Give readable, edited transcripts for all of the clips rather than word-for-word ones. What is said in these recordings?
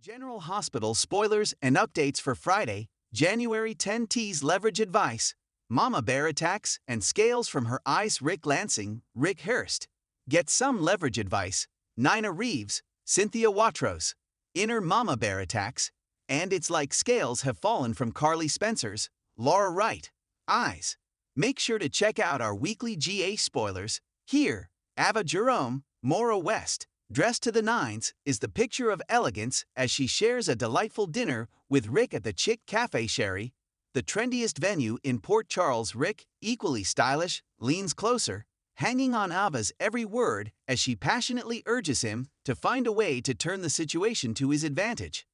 General Hospital spoilers and updates for Friday, January 10. Tease leverage advice. Mama Bear attacks and scales from her eyes. Rick Lansing, Rick Hurst. Get some leverage advice. Nina Reeves, Cynthia Watros. Inner Mama Bear attacks. And it's like scales have fallen from Carly Spencer's, Laura Wright, eyes. Make sure to check out our weekly GA spoilers. Here, Ava Jerome, Maura West, dressed to the nines, is the picture of elegance as she shares a delightful dinner with Rick at the Chick Cafe Sherry, the trendiest venue in Port Charles. Rick, equally stylish, leans closer, hanging on Ava's every word as she passionately urges him to find a way to turn the situation to his advantage.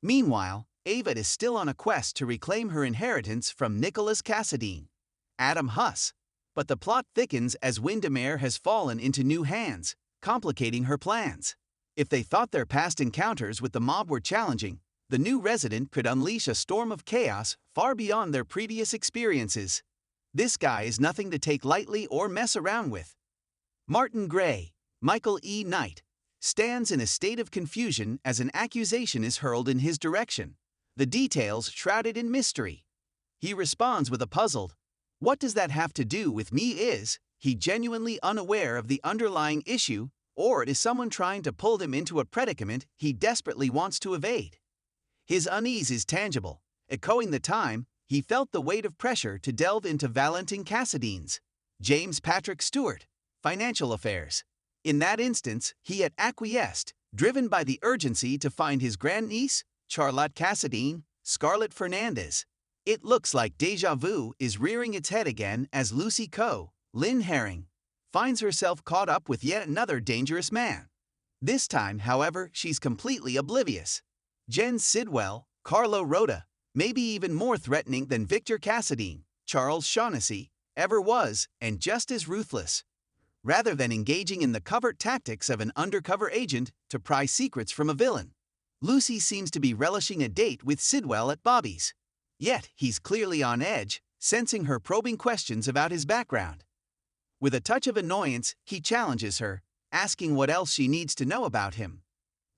Meanwhile, Ava is still on a quest to reclaim her inheritance from Nicholas Cassadine, Adam Huss, but the plot thickens as Windermere has fallen into new hands, complicating her plans. If they thought their past encounters with the mob were challenging, the new resident could unleash a storm of chaos far beyond their previous experiences. This guy is nothing to take lightly or mess around with. Martin Gray, Michael E. Knight, stands in a state of confusion as an accusation is hurled in his direction, the details shrouded in mystery. He responds with a puzzled, "What does that have to do with me?" Is he genuinely unaware of the underlying issue, or is someone trying to pull him into a predicament he desperately wants to evade? His unease is tangible, echoing the time he felt the weight of pressure to delve into Valentin Cassadine's, James Patrick Stewart, financial affairs. In that instance, he had acquiesced, driven by the urgency to find his grandniece, Charlotte Cassadine, Scarlett Fernandez. It looks like deja vu is rearing its head again as Lucy Coe, Lynn Herring, finds herself caught up with yet another dangerous man. This time, however, she's completely oblivious. Jen Sidwell, Carlo Rota, maybe even more threatening than Victor Cassadine, Charles Shaughnessy, ever was, and just as ruthless. Rather than engaging in the covert tactics of an undercover agent to pry secrets from a villain, Lucy seems to be relishing a date with Sidwell at Bobby's. Yet, he's clearly on edge, sensing her probing questions about his background. With a touch of annoyance, he challenges her, asking what else she needs to know about him.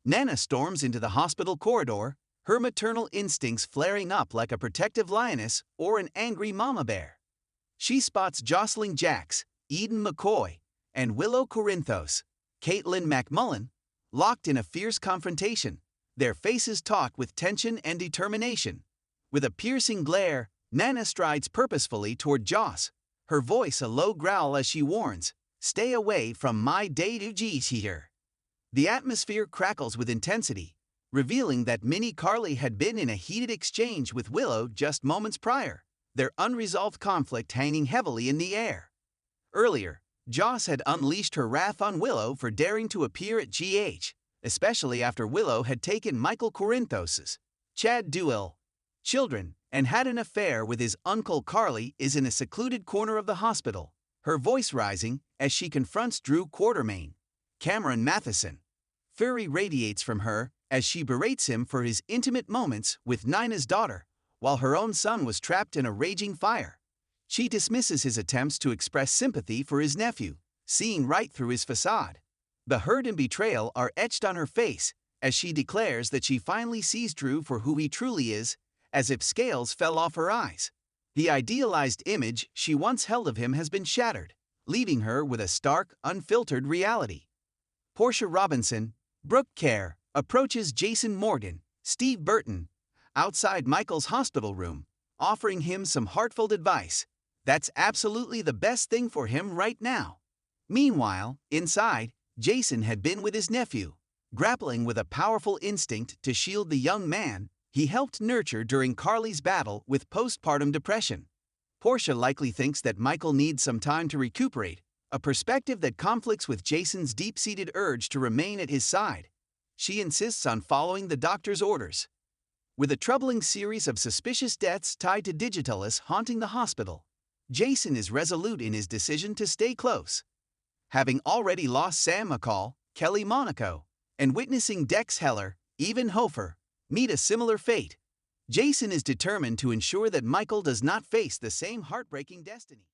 Nana storms into the hospital corridor, her maternal instincts flaring up like a protective lioness or an angry mama bear. She spots Jocelyn Jacks, Eden McCoy, and Willow Corinthos, Caitlin McMullen, locked in a fierce confrontation, their faces taut with tension and determination. With a piercing glare, Nana strides purposefully toward Joss, her voice a low growl as she warns, "Stay away from my day-to-G's here." The atmosphere crackles with intensity, revealing that Minnie Carly had been in a heated exchange with Willow just moments prior, their unresolved conflict hanging heavily in the air. Earlier, Joss had unleashed her wrath on Willow for daring to appear at GH, especially after Willow had taken Michael Corinthos' Chad Duell children and had an affair with his uncle. Carly is in a secluded corner of the hospital, her voice rising as she confronts Drew Quartermain, Cameron Matheson. Fury radiates from her as she berates him for his intimate moments with Nina's daughter, while her own son was trapped in a raging fire. She dismisses his attempts to express sympathy for his nephew, seeing right through his facade. The hurt and betrayal are etched on her face as she declares that she finally sees Drew for who he truly is, as if scales fell off her eyes. The idealized image she once held of him has been shattered, leaving her with a stark, unfiltered reality. Portia Robinson, Brooke Kerr, approaches Jason Morgan, Steve Burton, outside Michael's hospital room, offering him some heartfelt advice. That's absolutely the best thing for him right now. Meanwhile, inside, Jason had been with his nephew, grappling with a powerful instinct to shield the young man he helped nurture during Carly's battle with postpartum depression. Portia likely thinks that Michael needs some time to recuperate, a perspective that conflicts with Jason's deep-seated urge to remain at his side. She insists on following the doctor's orders. With a troubling series of suspicious deaths tied to digitalists haunting the hospital, Jason is resolute in his decision to stay close. Having already lost Sam McCall, Kelly Monaco, and witnessing Dex Heller, Even Hofer, meet a similar fate, Jason is determined to ensure that Michael does not face the same heartbreaking destiny.